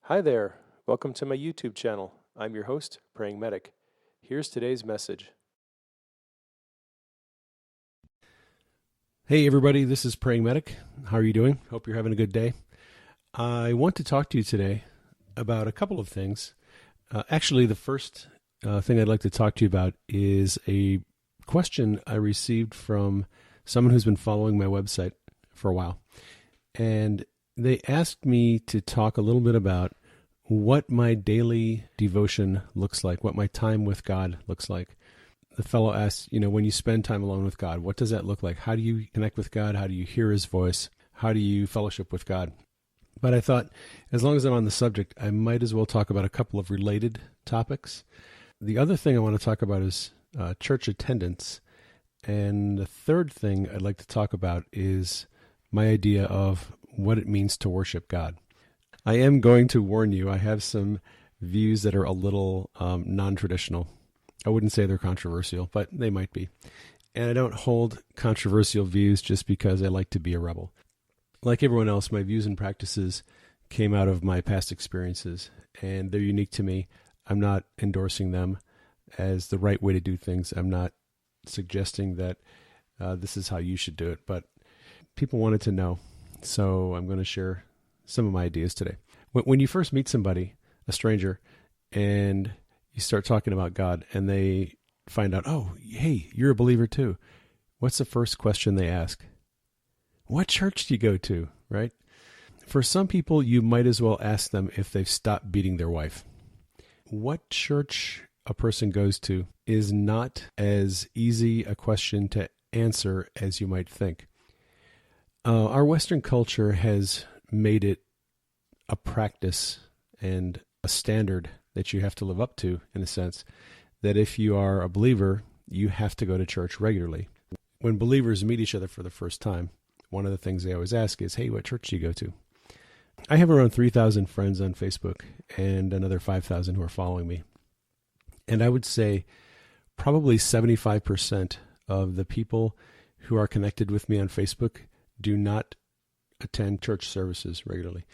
Hi there. Welcome to my YouTube channel. I'm your host, Praying Medic. Here's today's message. Hey everybody, this is Praying Medic. How are you doing? Hope you're having a good day. I want to talk to you today about a couple of things. Actually, the first thing I'd like to talk to you about is a question I received from someone who's been following my website for a while. And they asked me to talk a little bit about what my daily devotion looks like, what my time with God looks like. The fellow asked, when you spend time alone with God, what does that look like? How do you connect with God? How do you hear his voice? How do you fellowship with God? But I thought, as long as I'm on the subject, I might as well talk about a couple of related topics. The other thing I want to talk about is church attendance. And the third thing I'd like to talk about is my idea of what it means to worship God. I am going to warn you, I have some views that are a little non-traditional. I wouldn't say they're controversial, but they might be. And I don't hold controversial views just because I like to be a rebel. Like everyone else, my views and practices came out of my past experiences, and they're unique to me. I'm not endorsing them as the right way to do things. I'm not suggesting that this is how you should do it, but people wanted to know, so I'm going to share some of my ideas today. When you first meet somebody, a stranger, and you start talking about God and they find out, oh, hey, you're a believer too. What's the first question they ask? What church do you go to, right? For some people, you might as well ask them if they've stopped beating their wife. What church a person goes to is not as easy a question to answer as you might think. Our Western culture has made it a practice and a standard that you have to live up to, in a sense, that if you are a believer, you have to go to church regularly. When believers meet each other for the first time, one of the things they always ask is, hey, what church do you go to? I have around 3,000 friends on Facebook and another 5,000 who are following me. And I would say probably 75% of the people who are connected with me on Facebook do not attend church services regularly.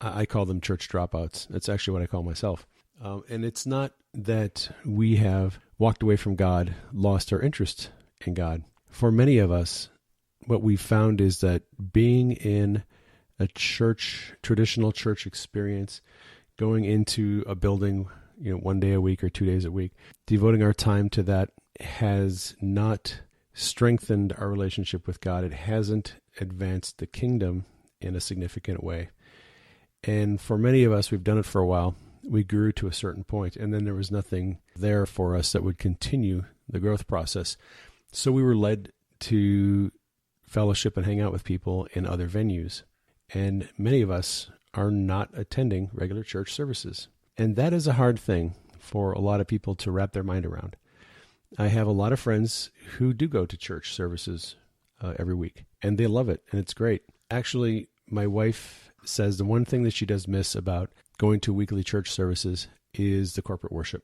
I call them church dropouts. That's actually what I call myself. And it's not that we have walked away from God, lost our interest in God. For many of us, what we've found is that being in a church, traditional church experience, going into a building, one day a week or 2 days a week, devoting our time to that has not strengthened our relationship with God. It hasn't advanced the kingdom in a significant way. And for many of us, we've done it for a while. We grew to a certain point, and then there was nothing there for us that would continue the growth process. So we were led to fellowship and hang out with people in other venues. And many of us are not attending regular church services. And that is a hard thing for a lot of people to wrap their mind around. I have a lot of friends who do go to church services every week, and they love it, and it's great. Actually, my wife says the one thing that she does miss about going to weekly church services is the corporate worship.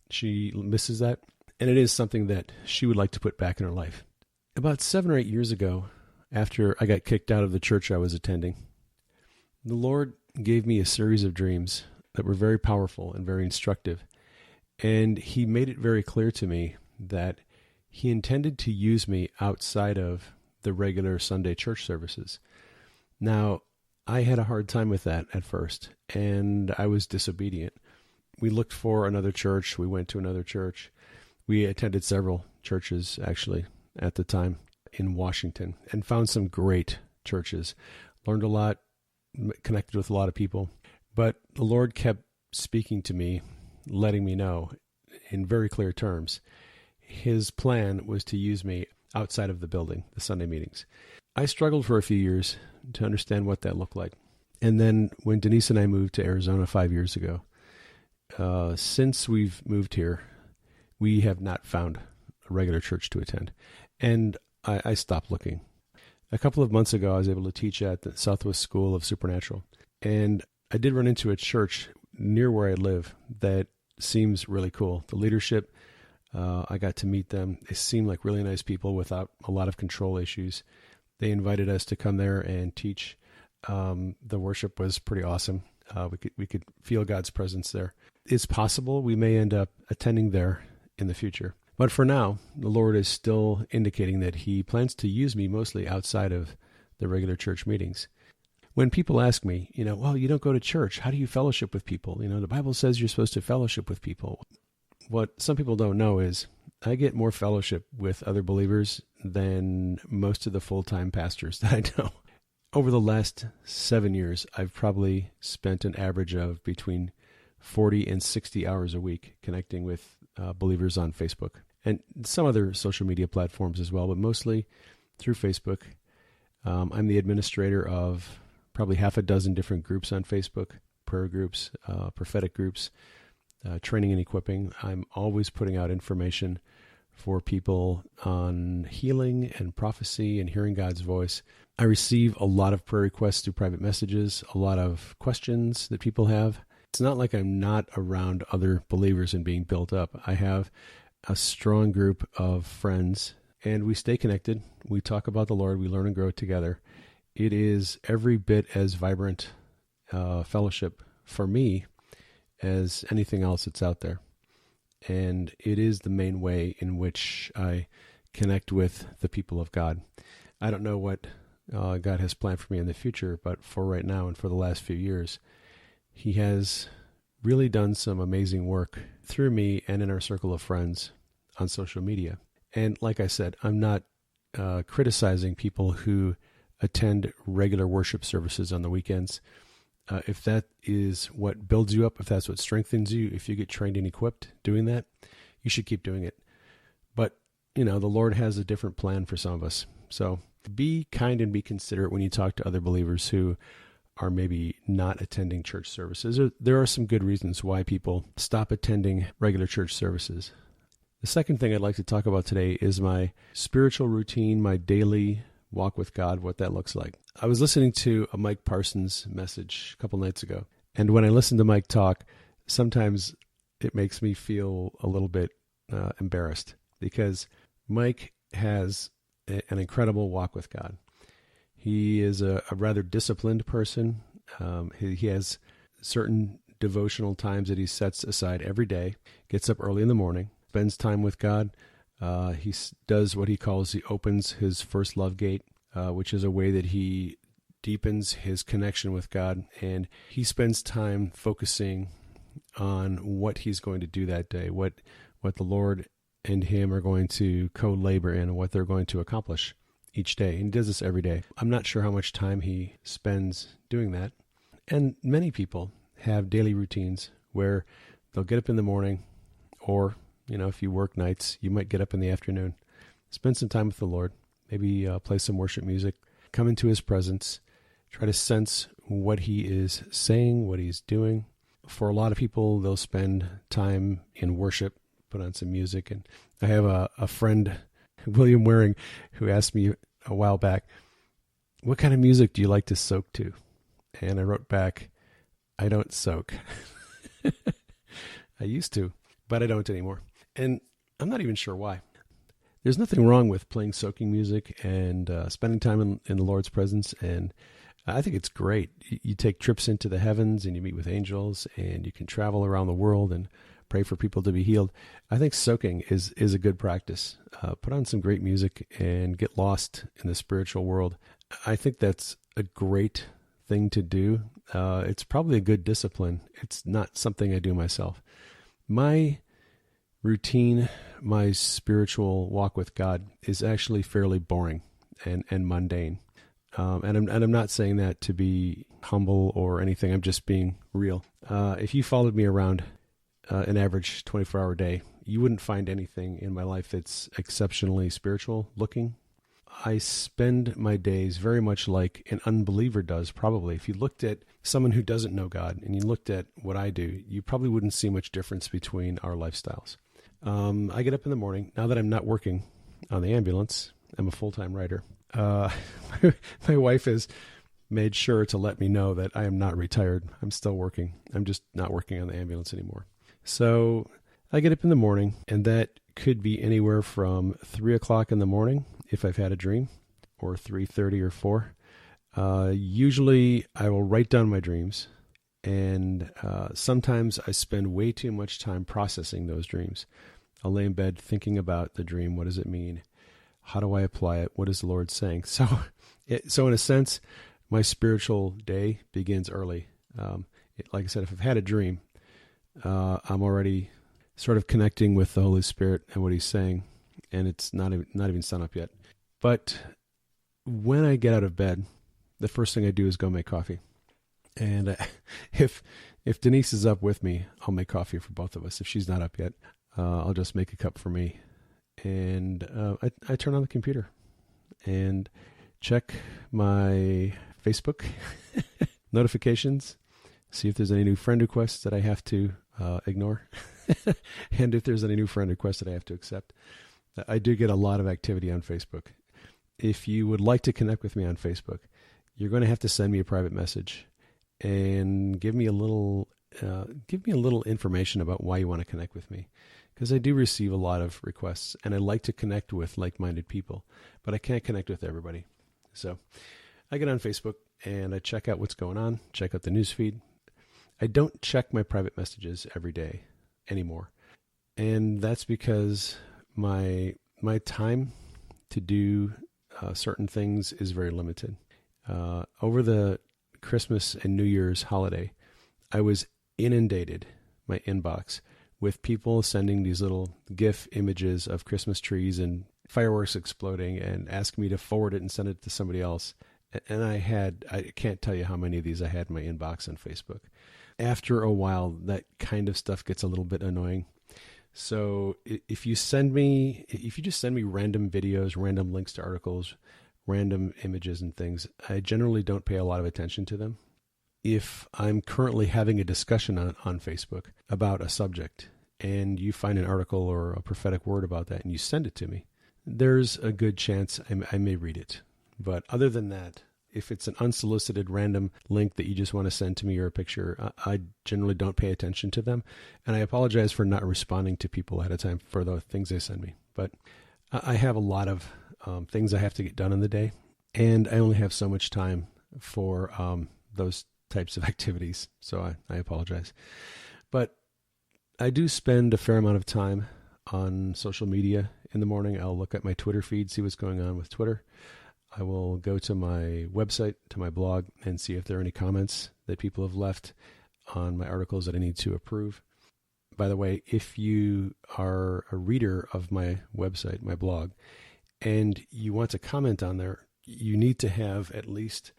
She misses that, and it is something that she would like to put back in her life. About 7 or 8 years ago, after I got kicked out of the church I was attending, the Lord gave me a series of dreams that were very powerful and very instructive, and He made it very clear to me that He intended to use me outside of the regular Sunday church services. Now, I had a hard time with that at first, and I was disobedient. We looked for another church. We went to another church. We attended several churches, actually, at the time in Washington, and found some great churches. Learned a lot, connected with a lot of people. But the Lord kept speaking to me, letting me know in very clear terms, His plan was to use me outside of the building, the Sunday meetings. I struggled for a few years to understand what that looked like. And then when Denise and I moved to Arizona 5 years ago, since we've moved here, we have not found a regular church to attend. And I stopped looking. A couple of months ago, I was able to teach at the Southwest School of Supernatural. And I did run into a church near where I live that seems really cool. The leadership, I got to meet them. They seem like really nice people without a lot of control issues. They invited us to come there and teach. The worship was pretty awesome. We could feel God's presence there. It's possible we may end up attending there in the future. But for now, the Lord is still indicating that He plans to use me mostly outside of the regular church meetings. When people ask me, well, you don't go to church. How do you fellowship with people? The Bible says you're supposed to fellowship with people. What some people don't know is I get more fellowship with other believers than most of the full-time pastors that I know. Over the last 7 years, I've probably spent an average of between 40 and 60 hours a week connecting with believers on Facebook and some other social media platforms as well, but mostly through Facebook. I'm the administrator of probably half a dozen different groups on Facebook, prayer groups, prophetic groups, training and equipping. I'm always putting out information for people on healing and prophecy and hearing God's voice. I receive a lot of prayer requests through private messages, a lot of questions that people have. It's not like I'm not around other believers and being built up. I have a strong group of friends, and we stay connected. We talk about the Lord. We learn and grow together. It is every bit as vibrant fellowship for me as anything else that's out there. And it is the main way in which I connect with the people of God. I don't know what God has planned for me in the future, but for right now and for the last few years, He has really done some amazing work through me and in our circle of friends on social media. And like I said, I'm not criticizing people who attend regular worship services on the weekends. If that is what builds you up, if that's what strengthens you, if you get trained and equipped doing that, you should keep doing it. But, the Lord has a different plan for some of us. So be kind and be considerate when you talk to other believers who are maybe not attending church services. There are some good reasons why people stop attending regular church services. The second thing I'd like to talk about today is my spiritual routine, my daily walk with God, what that looks like. I was listening to a Mike Parsons message a couple nights ago, and when I listen to Mike talk, sometimes it makes me feel a little bit embarrassed because Mike has an incredible walk with God. He is a rather disciplined person. He has certain devotional times that he sets aside every day, gets up early in the morning, spends time with God. He does what he calls, he opens his first love gate, which is a way that he deepens his connection with God. And he spends time focusing on what he's going to do that day, what the Lord and him are going to co-labor in, and what they're going to accomplish each day. And he does this every day. I'm not sure how much time he spends doing that. And many people have daily routines where they'll get up in the morning, or if you work nights, you might get up in the afternoon, spend some time with the Lord, maybe play some worship music, come into His presence, try to sense what He is saying, what He's doing. For a lot of people, they'll spend time in worship, put on some music. And I have a friend, William Waring, who asked me a while back, what kind of music do you like to soak to? And I wrote back, I don't soak. I used to, but I don't anymore. And I'm not even sure why. There's nothing wrong with playing soaking music and spending time in the Lord's presence. And I think it's great. You take trips into the heavens and you meet with angels and you can travel around the world and pray for people to be healed. I think soaking is a good practice. Put on some great music and get lost in the spiritual world. I think that's a great thing to do. It's probably a good discipline. It's not something I do myself. My routine, my spiritual walk with God is actually fairly boring and mundane. And I'm not saying that to be humble or anything. I'm just being real. If you followed me around an average 24-hour day, you wouldn't find anything in my life that's exceptionally spiritual looking. I spend my days very much like an unbeliever does, probably. If you looked at someone who doesn't know God and you looked at what I do, you probably wouldn't see much difference between our lifestyles. I get up in the morning. Now that I'm not working on the ambulance, I'm a full-time writer. My wife has made sure to let me know that I am not retired. I'm still working. I'm just not working on the ambulance anymore. So I get up in the morning, and that could be anywhere from 3 o'clock in the morning if I've had a dream, or 3:30 or 4. Usually I will write down my dreams, And sometimes I spend way too much time processing those dreams. I'll lay in bed thinking about the dream. What does it mean? How do I apply it? What is the Lord saying? So in a sense, my spiritual day begins early. Like I said, if I've had a dream, I'm already sort of connecting with the Holy Spirit and what He's saying, and it's not even sun up yet. But when I get out of bed, the first thing I do is go make coffee. And if Denise is up with me, I'll make coffee for both of us. If she's not up yet, I'll just make a cup for me. And I turn on the computer and check my Facebook notifications, see if there's any new friend requests that I have to ignore, and if there's any new friend requests that I have to accept. I do get a lot of activity on Facebook. If you would like to connect with me on Facebook, you're going to have to send me a private message and give me a little information about why you want to connect with me, because I do receive a lot of requests and I like to connect with like-minded people, but I can't connect with everybody. So I get on Facebook and I check out what's going on, check out the news feed. I don't check my private messages every day anymore, and that's because my time to do certain things is very limited. Over the Christmas and New Year's holiday, I was inundated, my inbox, with people sending these little GIF images of Christmas trees and fireworks exploding and asking me to forward it and send it to somebody else. And I can't tell you how many of these I had in my inbox on Facebook. After a while, that kind of stuff gets a little bit annoying. So if you just send me random videos, random links to articles, random images and things, I generally don't pay a lot of attention to them. If I'm currently having a discussion on Facebook about a subject and you find an article or a prophetic word about that and you send it to me, there's a good chance I may read it. But other than that, if it's an unsolicited random link that you just want to send to me or a picture, I generally don't pay attention to them. And I apologize for not responding to people ahead of time for the things they send me. But I have a lot of things I have to get done in the day, and I only have so much time for those types of activities. So I apologize. But I do spend a fair amount of time on social media in the morning. I'll look at my Twitter feed, see what's going on with Twitter. I will go to my website, to my blog, and see if there are any comments that people have left on my articles that I need to approve. By the way, if you are a reader of my website, my blog, and you want to comment on there, you need to have at least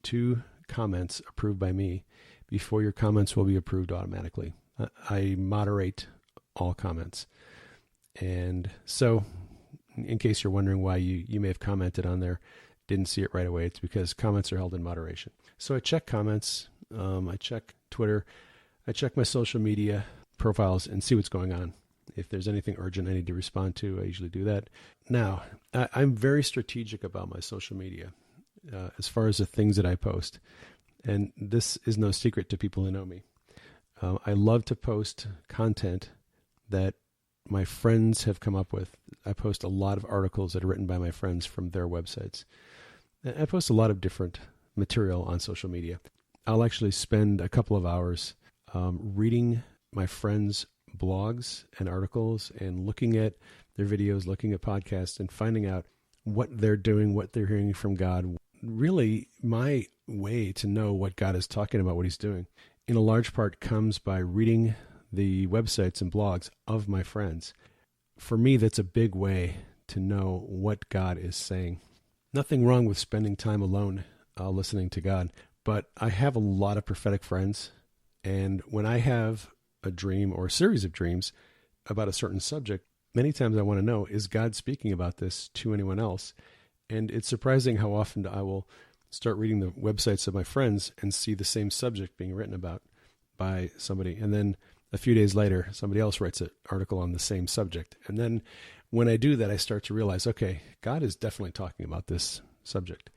2 comments approved by me before your comments will be approved automatically. I moderate all comments. And so, in case you're wondering why you may have commented on there, didn't see it right away, it's because comments are held in moderation. So I check comments, I check Twitter, I check my social media profiles and see what's going on. If there's anything urgent I need to respond to, I usually do that. Now, I'm very strategic about my social media as far as the things that I post. And this is no secret to people who know me. I love to post content that my friends have come up with. I post a lot of articles that are written by my friends from their websites. I post a lot of different material on social media. I'll actually spend a couple of hours reading my friends' blogs and articles and looking at their videos, looking at podcasts, and finding out what they're doing, what they're hearing from God. Really, my way to know what God is talking about, what He's doing, in a large part comes by reading the websites and blogs of my friends. For me, that's a big way to know what God is saying. Nothing wrong with spending time alone listening to God, but I have a lot of prophetic friends, and when I have a dream or a series of dreams about a certain subject, many times I want to know, is God speaking about this to anyone else? And it's surprising how often I will start reading the websites of my friends and see the same subject being written about by somebody. And then a few days later, somebody else writes an article on the same subject. And then when I do that, I start to realize, okay, God is definitely talking about this subject.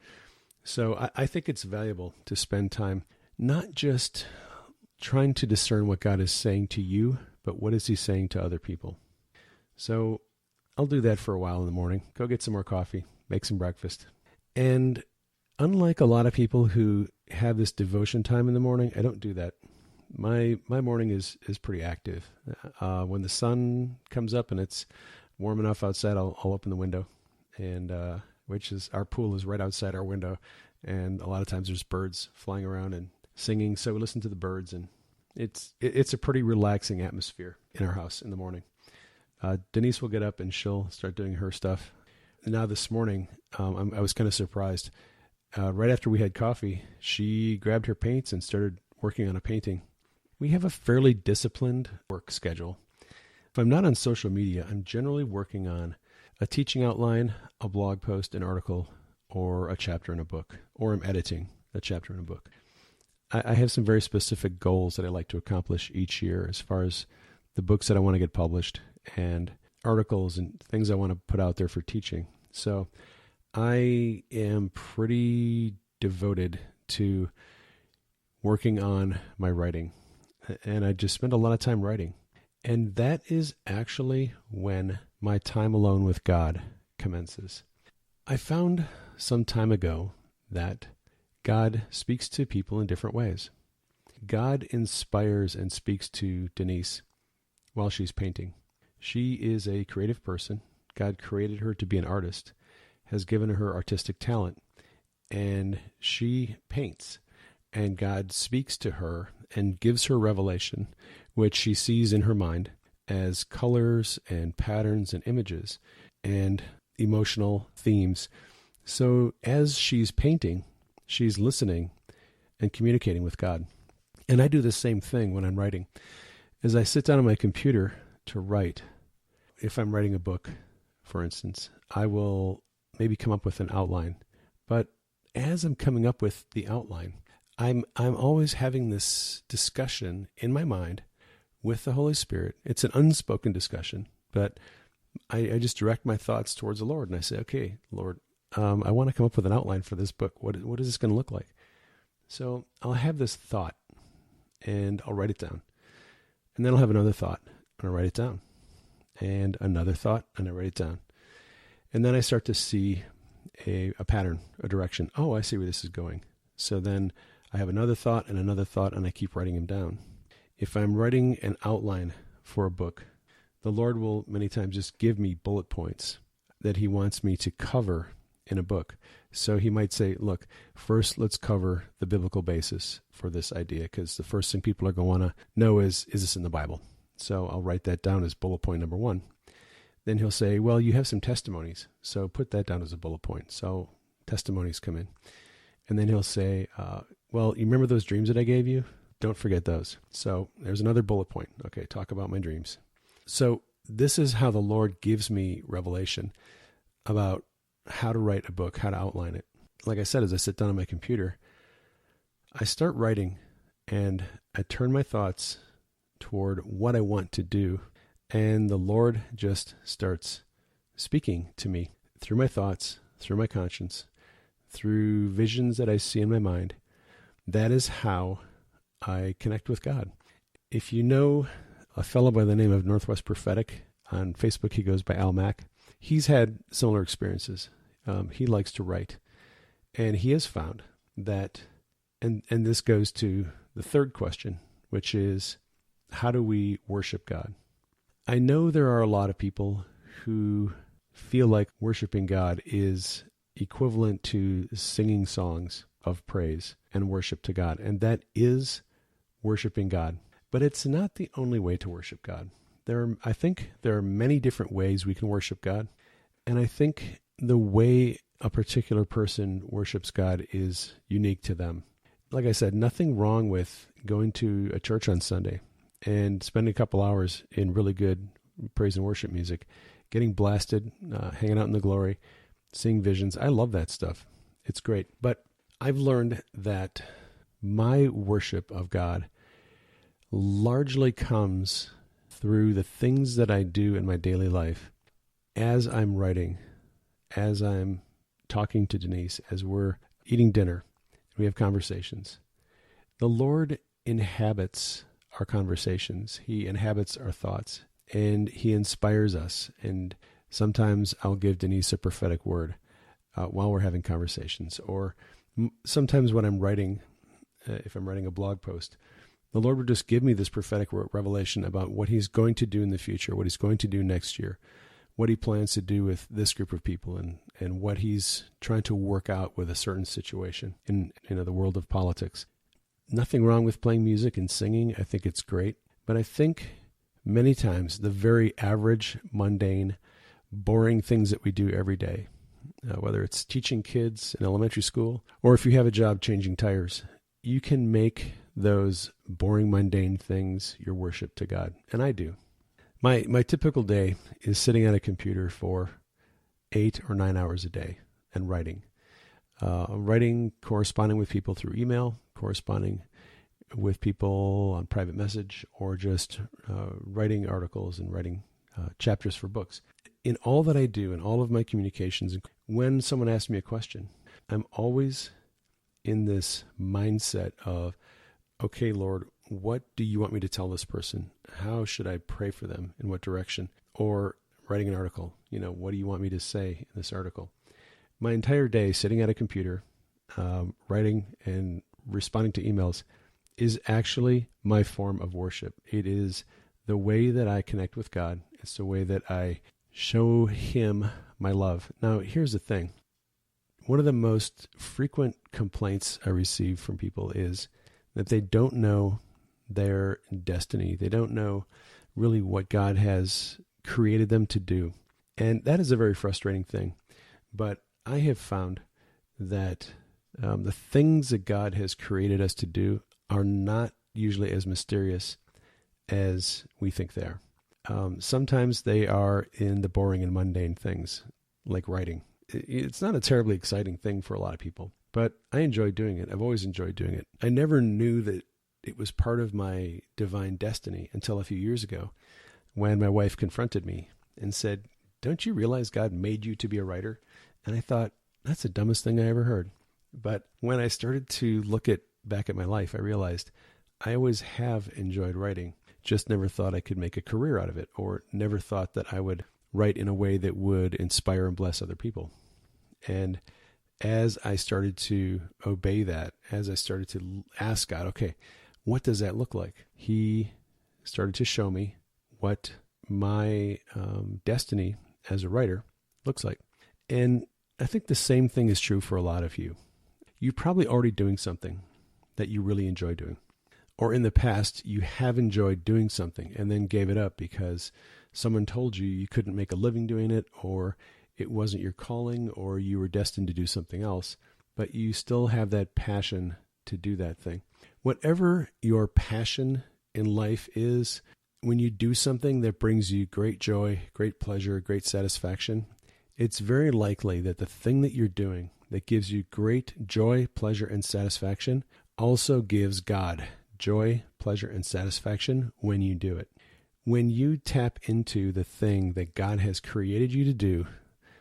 So I think it's valuable to spend time not just trying to discern what God is saying to you, but what is He saying to other people. So I'll do that for a while in the morning, go get some more coffee, make some breakfast, and unlike a lot of people who have this devotion time in the morning, I don't do that. My morning is pretty active. When the sun comes up and it's warm enough outside, I'll open the window, and which is, our pool is right outside our window, and a lot of times there's birds flying around and singing. So we listen to the birds, and it's a pretty relaxing atmosphere in our house in the morning. Denise will get up and she'll start doing her stuff. Now this morning, I was kind of surprised. Right after we had coffee, she grabbed her paints and started working on a painting. We have a fairly disciplined work schedule. If I'm not on social media, I'm generally working on a teaching outline, a blog post, an article, or a chapter in a book, or I'm editing a chapter in a book. I have some very specific goals that I like to accomplish each year as far as the books that I want to get published and articles and things I want to put out there for teaching. So I am pretty devoted to working on my writing, and I just spend a lot of time writing. And that is actually when my time alone with God commences. I found some time ago that God speaks to people in different ways. God inspires and speaks to Denise while she's painting. She is a creative person. God created her to be an artist, has given her artistic talent, and she paints. And God speaks to her and gives her revelation, which she sees in her mind as colors and patterns and images and emotional themes. So as she's painting, she's listening and communicating with God. And I do the same thing when I'm writing. As I sit down on my computer to write, if I'm writing a book, for instance, I will maybe come up with an outline. But as I'm coming up with the outline, I'm always having this discussion in my mind with the Holy Spirit. It's an unspoken discussion, but I just direct my thoughts towards the Lord, and I say, okay, Lord, I want to come up with an outline for this book. What is this going to look like? So I'll have this thought, and I'll write it down. And then I'll have another thought, and I'll write it down. And another thought, and I write it down. And then I start to see a pattern, a direction. Oh, I see where this is going. So then I have another thought, and I keep writing them down. If I'm writing an outline for a book, the Lord will many times just give me bullet points that he wants me to cover in a book. So he might say, look, first let's cover the biblical basis for this idea, because the first thing people are going to want to know is this in the Bible? So I'll write that down as bullet point number 1. Then he'll say, well, you have some testimonies, so put that down as a bullet point. So testimonies come in. And then he'll say, well, you remember those dreams that I gave you? Don't forget those. So there's another bullet point. Okay, talk about my dreams. So this is how the Lord gives me revelation about how to write a book, how to outline it. Like I said, as I sit down on my computer, I start writing and I turn my thoughts toward what I want to do. And the Lord just starts speaking to me through my thoughts, through my conscience, through visions that I see in my mind. That is how I connect with God. If you know a fellow by the name of Northwest Prophetic, on Facebook he goes by Al Mack, he's had similar experiences. He likes to write. And he has found that, and this goes to the third question, which is, how do we worship God? I know there are a lot of people who feel like worshiping God is equivalent to singing songs of praise and worship to God. And that is worshiping God. But it's not the only way to worship God. I think there are many different ways we can worship God. And I think the way a particular person worships God is unique to them. Like I said, nothing wrong with going to a church on Sunday and spending a couple hours in really good praise and worship music, getting blasted, hanging out in the glory, seeing visions. I love that stuff. It's great. But I've learned that my worship of God largely comes through the things that I do in my daily life as I'm writing, as I'm talking to Denise, as we're eating dinner, we have conversations. The Lord inhabits our conversations. He inhabits our thoughts, and he inspires us. And sometimes I'll give Denise a prophetic word while we're having conversations, or Sometimes when I'm writing, if I'm writing a blog post, the Lord would just give me this prophetic revelation about what he's going to do in the future, what he's going to do next year, what he plans to do with this group of people, and what he's trying to work out with a certain situation in the world of politics. Nothing wrong with playing music and singing. I think it's great. But I think many times the very average, mundane, boring things that we do every day, whether it's teaching kids in elementary school or if you have a job changing tires, you can make those boring, mundane things your worship to God. And I do. My typical day is sitting at a computer for 8 or 9 hours a day and writing. Writing, corresponding with people through email, corresponding with people on private message, or just writing articles and writing chapters for books. In all that I do, in all of my communications, when someone asks me a question, I'm always in this mindset of, okay, Lord, what do you want me to tell this person? How should I pray for them? In what direction? Or writing an article, what do you want me to say in this article? My entire day sitting at a computer, writing and responding to emails is actually my form of worship. It is the way that I connect with God. It's the way that I show him my love. Now, here's the thing. One of the most frequent complaints I receive from people is that they don't know their destiny. They don't know really what God has created them to do. And that is a very frustrating thing. But I have found that the things that God has created us to do are not usually as mysterious as we think they are. Sometimes they are in the boring and mundane things, like writing. It's not a terribly exciting thing for a lot of people, but I enjoy doing it. I've always enjoyed doing it. I never knew that it was part of my divine destiny until a few years ago when my wife confronted me and said, "Don't you realize God made you to be a writer?" And I thought, that's the dumbest thing I ever heard. But when I started to look back at my life, I realized I always have enjoyed writing, just never thought I could make a career out of it, or never thought that I would write in a way that would inspire and bless other people. And as I started to obey that, as I started to ask God, okay, what does that look like? He started to show me what my destiny as a writer looks like. And I think the same thing is true for a lot of you. You're probably already doing something that you really enjoy doing. Or in the past, you have enjoyed doing something and then gave it up because someone told you you couldn't make a living doing it, or it wasn't your calling, or you were destined to do something else, but you still have that passion to do that thing. Whatever your passion in life is, when you do something that brings you great joy, great pleasure, great satisfaction, it's very likely that the thing that you're doing that gives you great joy, pleasure, and satisfaction also gives God joy, pleasure, and satisfaction when you do it. When you tap into the thing that God has created you to do.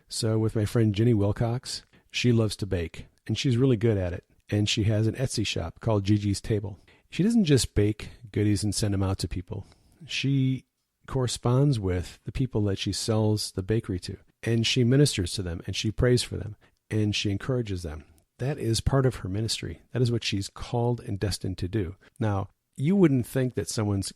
So with my friend Jenny Wilcox, she loves to bake, and she's really good at it. And she has an Etsy shop called Gigi's Table. She doesn't just bake goodies and send them out to people. She corresponds with the people that she sells the bakery to, and she ministers to them, and she prays for them, and she encourages them. That is part of her ministry. That is what she's called and destined to do. Now, you wouldn't think that someone's,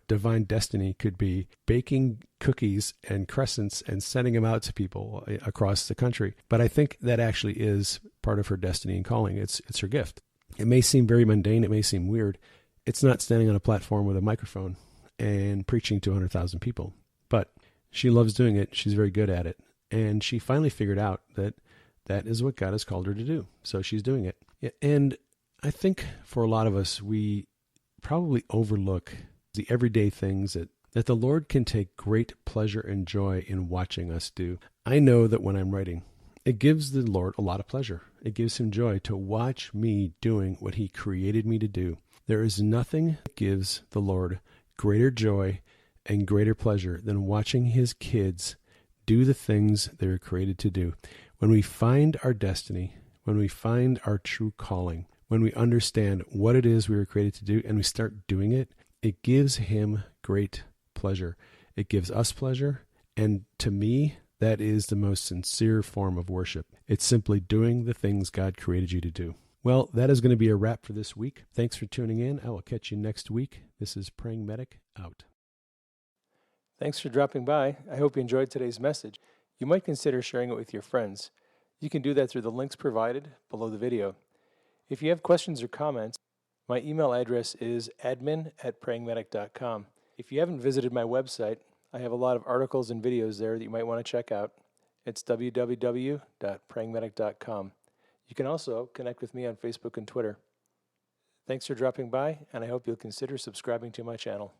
divine destiny could be baking cookies and crescents and sending them out to people across the country. But I think that actually is part of her destiny and calling. It's her gift. It may seem very mundane. It may seem weird. It's not standing on a platform with a microphone and preaching to 100,000 people. But she loves doing it. She's very good at it. And she finally figured out that that is what God has called her to do. So she's doing it. And I think for a lot of us, we probably overlook the everyday things that the Lord can take great pleasure and joy in watching us do. I know that when I'm writing, it gives the Lord a lot of pleasure. It gives him joy to watch me doing what he created me to do. There is nothing that gives the Lord greater joy and greater pleasure than watching his kids do the things they were created to do. When we find our destiny, when we find our true calling, when we understand what it is we were created to do and we start doing it, it gives him great pleasure. It gives us pleasure. And to me, That is the most sincere form of worship. It's simply doing the things God created you to do. Well, that is going to be a wrap for this week. Thanks for tuning in. I will catch you next week. This is Praying Medic out. Thanks for dropping by. I hope you enjoyed today's message. You might consider sharing it with your friends. You can do that through the links provided below the video. If you have questions or comments, my email address is admin@prayingmedic.com. If you haven't visited my website, I have a lot of articles and videos there that you might want to check out. It's www.prayingmedic.com. You can also connect with me on Facebook and Twitter. Thanks for dropping by, and I hope you'll consider subscribing to my channel.